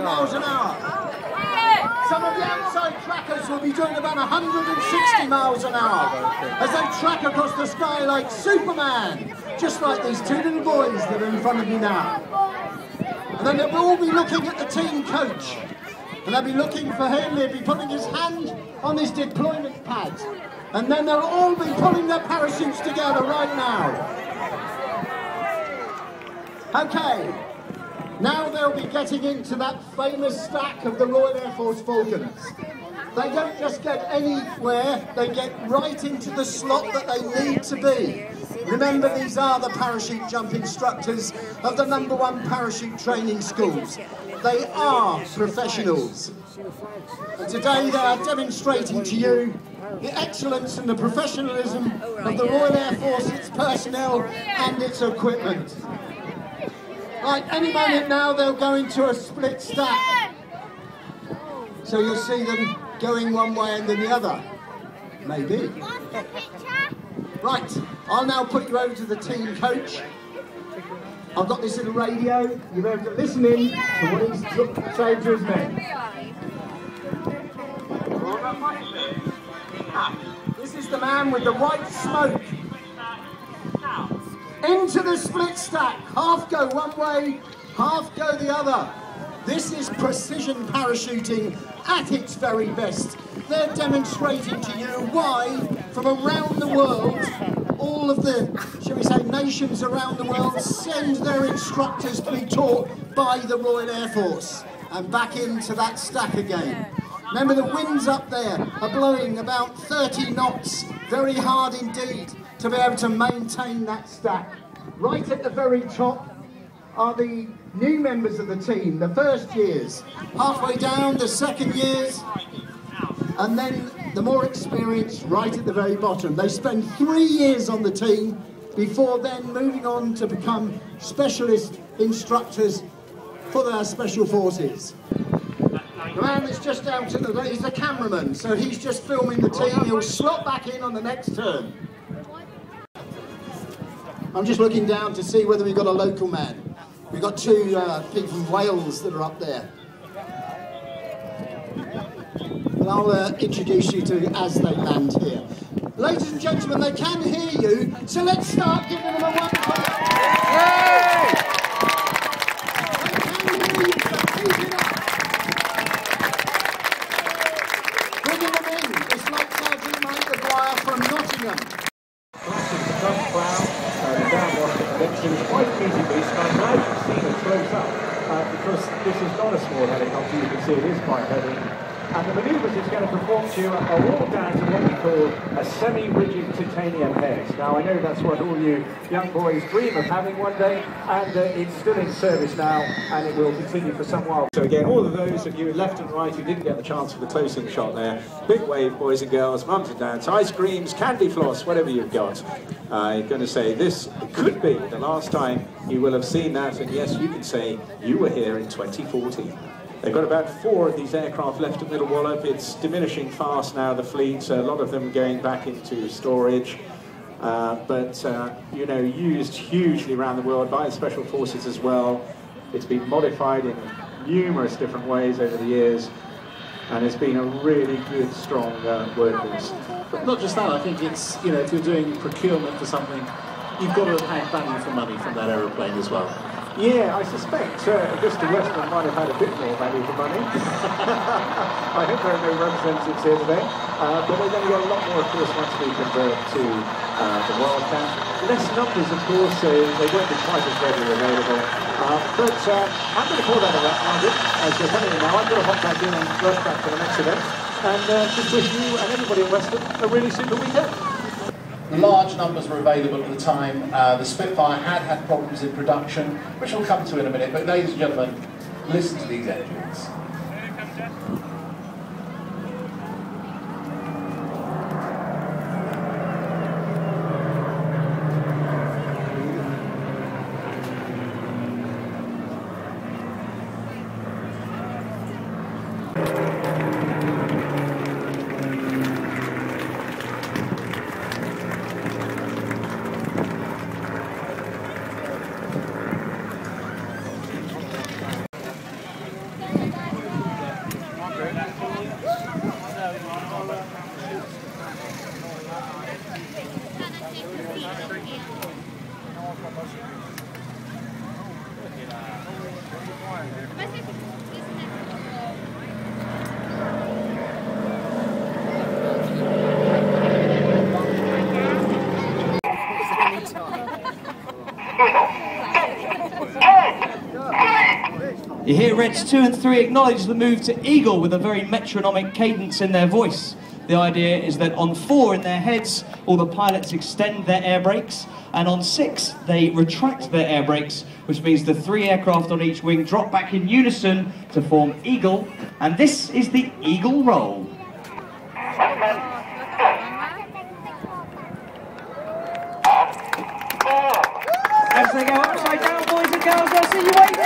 miles an hour. Some of the outside trackers will be doing about 160 miles an hour as they track across the sky like Superman, just like these two little boys that are in front of me now. And then they'll all be looking at the team coach, and they'll be looking for him. He'll be putting his hand on his deployment pad, and then they'll all be pulling their parachutes together right now. Okay, now they'll be getting into that famous stack of the Royal Air Force Falcons. They don't just get anywhere, they get right into the slot that they need to be. Remember, these are the parachute jump instructors of the #1 parachute training schools. They are professionals. And today they are demonstrating to you the excellence and the professionalism of the Royal Air Force, its personnel and its equipment. Right, any moment now they'll go into a split stack. So you'll see them going one way and then the other. Maybe. Right, I'll now put you over to the team coach. I've got this little radio. You'll be able to listen in to what he's saying to his men. This is the man with the white smoke. Into the split stack. Half go one way, half go the other. This is precision parachuting at its very best. They're demonstrating to you why, from around the world, all of the, shall we say, nations around the world send their instructors to be taught by the Royal Air Force. And back into that stack again. Remember, the winds up there are blowing about 30 knots, very hard indeed, to be able to maintain that stack. Right at the very top are the new members of the team, the first years. Halfway down, the second years, and then the more experienced right at the very bottom. They spend 3 years on the team before then moving on to become specialist instructors for their special forces. The man that's just down to the left is the cameraman, so he's just filming the team. He'll slot back in on the next turn. I'm just looking down to see whether we've got a local man. We've got two people from Wales that are up there. And I'll introduce you to as they land here. Ladies and gentlemen, they can hear you, so let's start giving them a wonderful... Yay! They can hear you, so keep it up. Bringing them in, it's like Sergeant Mike Maguire from Nottingham. It's quite an easy beast, and I'm glad you've seen it close up, because this is not a small helicopter. You can see it is quite heavy. And the manoeuvres it's going to perform to you are all down to what we call a semi-rigid titanium head. Now, I know that's what all you young boys dream of having one day, and it's still in service now, and it will continue for some while. So again, all of those of you left and right who didn't get the chance for the close-in shot there, big wave, boys and girls, mums and dads, ice creams, candy floss, whatever you've got. I'm going to say this could be the last time you will have seen that, and yes, you can say you were here in 2014. They've got about 4 of these aircraft left at Middle Wallop. It's diminishing fast now, the fleet, a lot of them going back into storage, but you know, used hugely around the world by the Special Forces as well. It's been modified in numerous different ways over the years, and it's been a really good, strong workhorse. But not just that, I think it's, you know, if you're doing procurement for something, you've got to have value for money from that aeroplane as well. Yeah, I suspect Mr. Weston might have had a bit more value for money. I hope there are no representatives here today. But they're going to get a lot more, of course, once we convert to the Wildcat. Less numbers, of course, so they won't be quite as readily available. But I'm going to call that a wrap, Margaret, as we're coming in now. I'm going to hop back in and rush back to the next event. And just wish you and everybody in Weston a really super weekend. Large numbers were available at the time. The Spitfire had problems in production, which we'll come to in a minute, but ladies and gentlemen, listen to these engines. You hear Reds 2 and 3 acknowledge the move to Eagle with a very metronomic cadence in their voice. The idea is that on 4 in their heads, all the pilots extend their air brakes, and on 6 they retract their air brakes, which means the 3 aircraft on each wing drop back in unison to form Eagle, and this is the Eagle roll. As they go upside down, boys and girls, I'll see you waiting!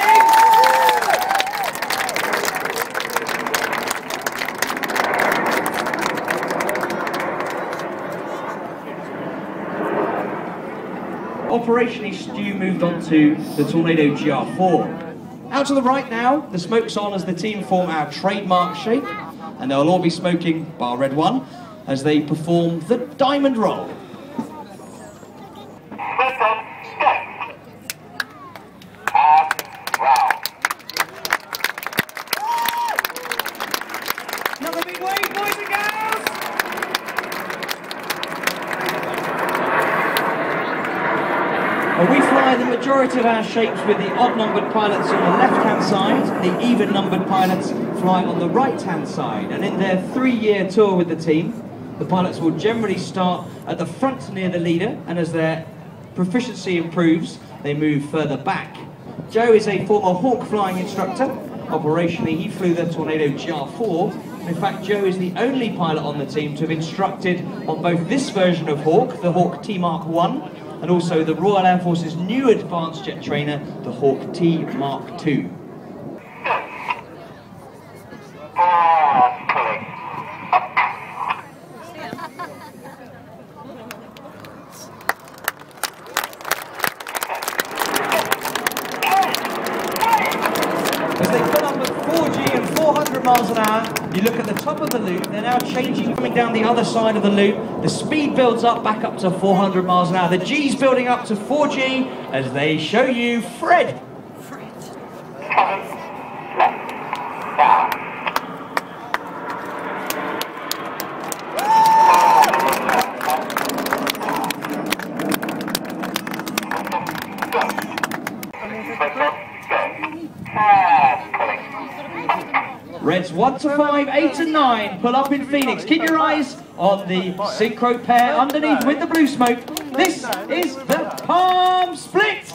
Operationally, Stu moved on to the Tornado GR4. Out to the right now, the smoke's on as the team form our trademark shape, and they'll all be smoking, bar Red 1, as they perform the Diamond Roll. Another big wave, boys and girls! Well, we fly the majority of our shapes with the odd-numbered pilots on the left-hand side, the even-numbered pilots fly on the right-hand side, and in their 3-year tour with the team, the pilots will generally start at the front near the leader, and as their proficiency improves, they move further back. Joe is a former Hawk flying instructor. Operationally, he flew the Tornado GR4. In fact, Joe is the only pilot on the team to have instructed on both this version of Hawk, the Hawk T Mark 1, and also the Royal Air Force's new advanced jet trainer, the Hawk T Mark 2. As they pull up at 4G and 400 miles an hour, you look at the top of the loop, they're now changing, coming down the other side of the loop. The speed builds up back up to 400 miles an hour. The G's building up to 4G as they show you Fred. Reds 1 to 5, 8 and 9, pull up in Phoenix. Keep your eyes on the synchro pair underneath with the blue smoke. This is the Palm Split.